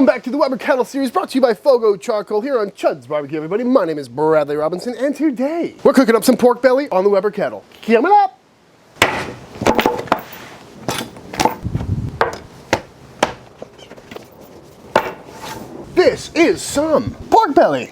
Welcome back to the Weber Kettle series brought to you by Fogo Charcoal here on Chuds BBQ, everybody. My name is Bradley Robinson, and today we're cooking up some pork belly on the Weber Kettle. Coming up! This is some pork belly.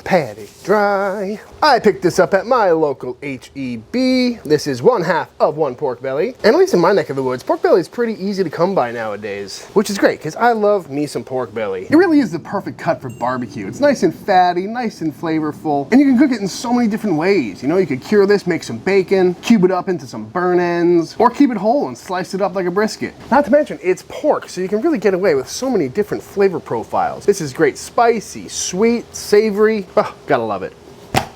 Patty dry. I picked this up at my local H-E-B. This is 1/2 of one pork belly. And at least in my neck of the woods, pork belly is pretty easy to come by nowadays, which is great because I love me some pork belly. It really is the perfect cut for barbecue. It's nice and fatty, nice and flavorful, and you can cook it in so many different ways. You know, you could cure this, make some bacon, cube it up into some burn ends, or keep it whole and slice it up like a brisket. Not to mention, it's pork, so you can really get away with so many different flavor profiles. This is great spicy, sweet, savory. Oh, gotta love it.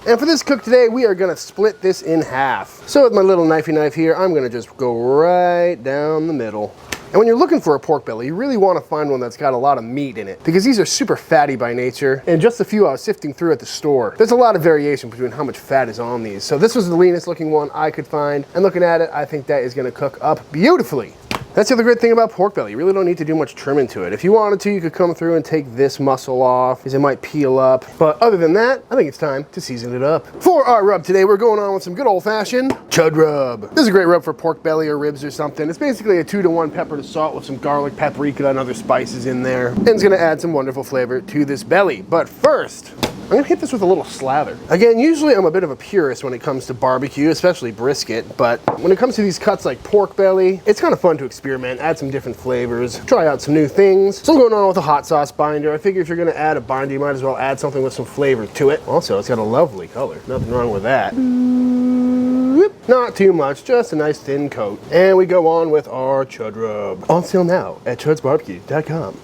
And for this cook today, we are gonna split this in half. So with my little knifey knife here, I'm gonna just go right down the middle. And when you're looking for a pork belly, you really wanna find one that's got a lot of meat in it, because these are super fatty by nature. And just a few I was sifting through at the store, there's a lot of variation between how much fat is on these. So this was the leanest looking one I could find. And looking at it, I think that is gonna cook up beautifully. That's the other great thing about pork belly. You really don't need to do much trimming to it. If you wanted to, you could come through and take this muscle off, because it might peel up. But other than that, I think it's time to season it up. For our rub today, we're going on with some good old-fashioned chud rub. This is a great rub for pork belly or ribs or something. It's basically a 2-to-1 pepper to salt with some garlic, paprika, and other spices in there. And it's gonna add some wonderful flavor to this belly. But first, I'm gonna hit this with a little slather. Again, usually I'm a bit of a purist when it comes to barbecue, especially brisket, but when it comes to these cuts like pork belly, it's kind of fun to experiment, add some different flavors, try out some new things. So I'm going on with a hot sauce binder. I figure if you're gonna add a binder, you might as well add something with some flavor to it. Also, it's got a lovely color, nothing wrong with that. Not too much, just a nice thin coat. And we go on with our chud rub. On sale now at chudsbbq.com.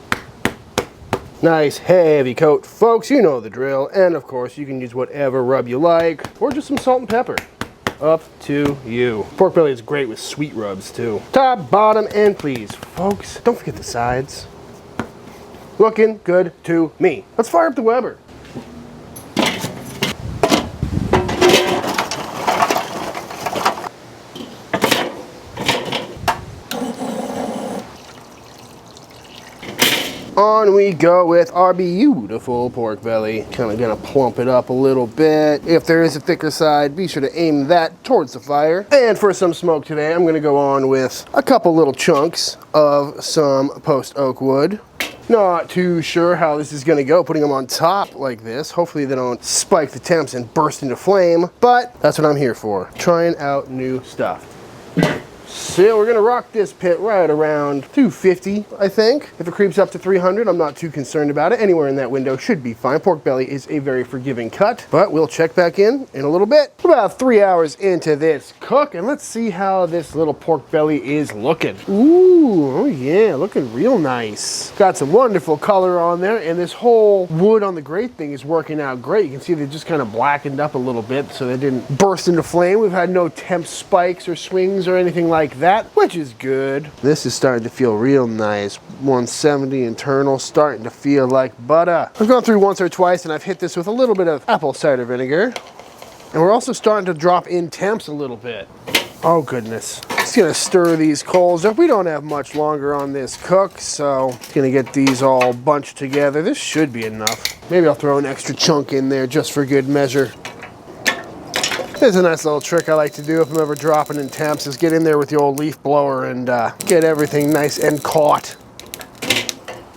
Nice heavy coat, folks, you know the drill. And of course, you can use whatever rub you like, or just some salt and pepper. Up to you. Pork belly is great with sweet rubs too. Top, bottom, and please, folks, don't forget the sides. Looking good to me. Let's fire up the Weber. On we go with our beautiful pork belly. Kind of gonna plump it up a little bit. If there is a thicker side, be sure to aim that towards the fire. And for some smoke today, I'm gonna go on with a couple little chunks of some post oak wood. Not too sure how this is gonna go, putting them on top like this. Hopefully they don't spike the temps and burst into flame, but that's what I'm here for, trying out new stuff. So we're gonna rock this pit right around 250, I think. If it creeps up to 300, I'm not too concerned about it. Anywhere in that window should be fine. Pork belly is a very forgiving cut, but we'll check back in a little bit. We're about 3 hours into this cook, and let's see how this little pork belly is looking. Ooh, oh yeah, looking real nice. Got some wonderful color on there, and this whole wood on the grate thing is working out great. You can see they just kind of blackened up a little bit so they didn't burst into flame. We've had no temp spikes or swings or anything like that, which is good. This is starting to feel real nice. 170 internal, starting to feel like butter. I've gone through once or twice and I've hit this with a little bit of apple cider vinegar. And we're also starting to drop in temps a little bit. Oh goodness. Just gonna stir these coals up. We don't have much longer on this cook, so gonna get these all bunched together. This should be enough. Maybe I'll throw an extra chunk in there just for good measure. There's a nice little trick I like to do if I'm ever dropping in temps, is get in there with the old leaf blower and get everything nice and caught.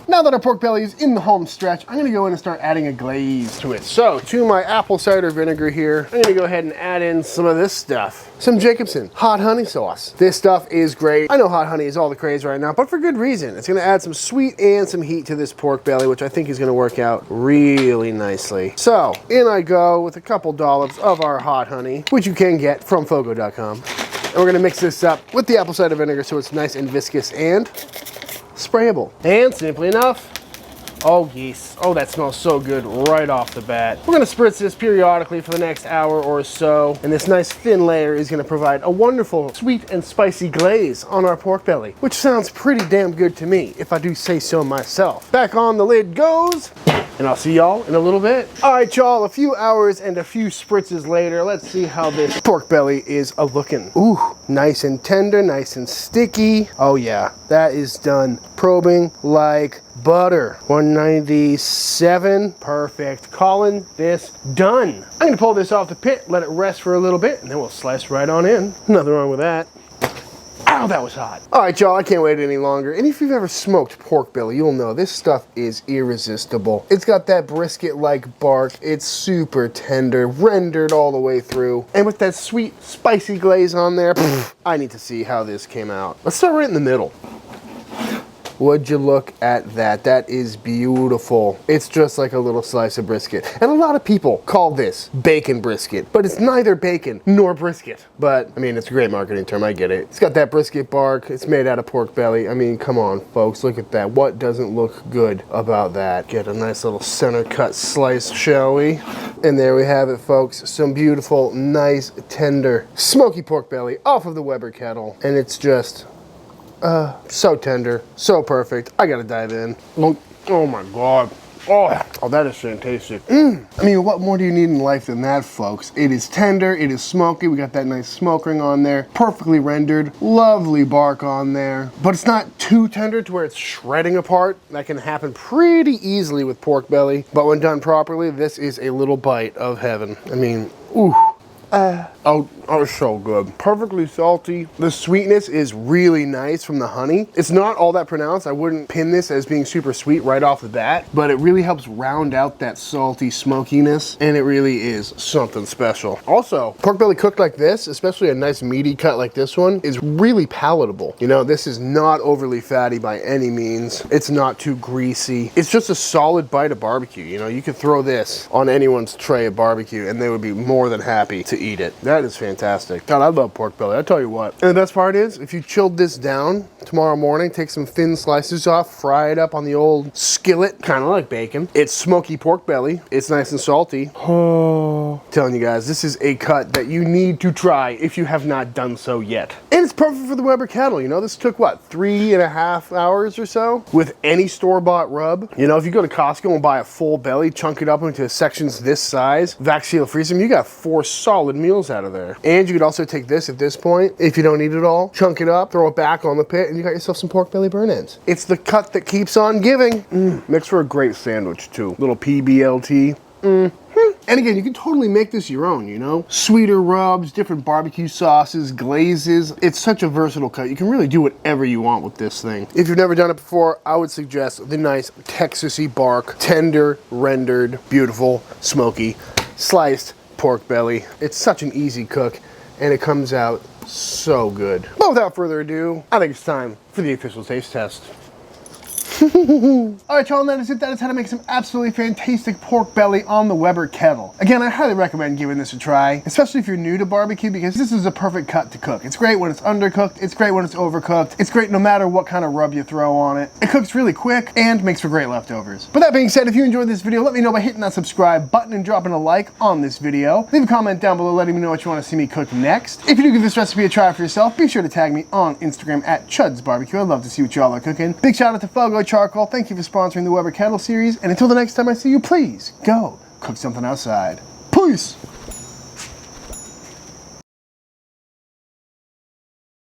Now that our pork belly is in the home stretch, I'm gonna go in and start adding a glaze to it. So to my apple cider vinegar here, I'm gonna go ahead and add in some of this stuff. Some Jacobsen hot honey sauce. This stuff is great. I know hot honey is all the craze right now, but for good reason. It's gonna add some sweet and some heat to this pork belly, which I think is gonna work out really nicely. So in I go with a couple dollops of our hot honey, which you can get from fogo.com. And we're gonna mix this up with the apple cider vinegar so it's nice and viscous and sprayable. And simply enough, oh yes, oh that smells so good right off the bat. We're gonna spritz this periodically for the next hour or so, and this nice thin layer is gonna provide a wonderful sweet and spicy glaze on our pork belly, which sounds pretty damn good to me, if I do say so myself. Back on the lid goes. and I'll see y'all in a little bit. All right, y'all, a few hours and a few spritzes later, let's see how this pork belly is a-looking. Ooh, nice and tender, nice and sticky. Oh yeah, that is done probing like butter. 197, perfect. Calling this done. I'm gonna pull this off the pit, let it rest for a little bit, and then we'll slice right on in. Nothing wrong with that. Ow, that was hot. All right, y'all, I can't wait any longer. And if you've ever smoked pork belly, you'll know this stuff is irresistible. It's got that brisket-like bark. It's super tender, rendered all the way through. And with that sweet, spicy glaze on there, I need to see how this came out. Let's start right in the middle. Would you look at that? That is beautiful. It's just like a little slice of brisket. And a lot of people call this bacon brisket, but it's neither bacon nor brisket. But, I mean, it's a great marketing term, I get it. It's got that brisket bark. It's made out of pork belly. I mean, come on, folks, look at that. What doesn't look good about that? Get a nice little center cut slice, shall we? And there we have it, folks. Some beautiful, nice, tender, smoky pork belly off of the Weber Kettle. And it's just so tender, so perfect. I gotta dive in. Oh my God. Oh, that is fantastic. I mean, what more do you need in life than that, folks? It is tender, it is smoky. We got that nice smoke ring on there, perfectly rendered, lovely bark on there. But it's not too tender to where it's shredding apart. That can happen pretty easily with pork belly. But when done properly, this is a little bite of heaven. I mean, ooh. Oh, it's so good. Perfectly salty. The sweetness is really nice from the honey. It's not all that pronounced. I wouldn't pin this as being super sweet right off the bat, but it really helps round out that salty smokiness, and it really is something special. Also, pork belly cooked like this, especially a nice meaty cut like this one, is really palatable. You know, this is not overly fatty by any means. It's not too greasy. It's just a solid bite of barbecue. You know, you could throw this on anyone's tray of barbecue and they would be more than happy to eat it. That is fantastic. God, I love pork belly, I tell you what. And the best part is, if you chilled this down tomorrow morning, take some thin slices off, fry it up on the old skillet, kind of like bacon. It's smoky pork belly. It's nice and salty. Oh, telling you guys, this is a cut that you need to try if you have not done so yet. And it's perfect for the Weber Kettle. You know, this took what, 3.5 hours or so with any store-bought rub. You know, if you go to Costco and buy a full belly, chunk it up into sections this size, vac seal freeze them, you got 4 solid meals out of there. And you could also take this at this point, if you don't eat it all, chunk it up, throw it back on the pit, and you got yourself some pork belly burn ends. It's the cut that keeps on giving. Makes for a great sandwich too. Little PBLT. And again, you can totally make this your own, you know? Sweeter rubs, different barbecue sauces, glazes. It's such a versatile cut. You can really do whatever you want with this thing. If you've never done it before, I would suggest the nice Texas-y bark, tender, rendered, beautiful, smoky, sliced pork belly. It's such an easy cook, and it comes out so good. But without further ado, I think it's time for the official taste test. Alright, y'all, and that is it. That is how to make some absolutely fantastic pork belly on the Weber Kettle. Again, I highly recommend giving this a try, especially if you're new to barbecue, because this is a perfect cut to cook. It's great when it's undercooked, it's great when it's overcooked, it's great no matter what kind of rub you throw on it. It cooks really quick and makes for great leftovers. But that being said, if you enjoyed this video, let me know by hitting that subscribe button and dropping a like on this video. Leave a comment down below letting me know what you want to see me cook next. If you do give this recipe a try for yourself, be sure to tag me on Instagram at Chuds BBQ. I'd love to see what y'all are cooking. Big shout out to Fogo Charcoal. Thank you for sponsoring the Weber Kettle series. And until the next time I see you, please go cook something outside. Peace!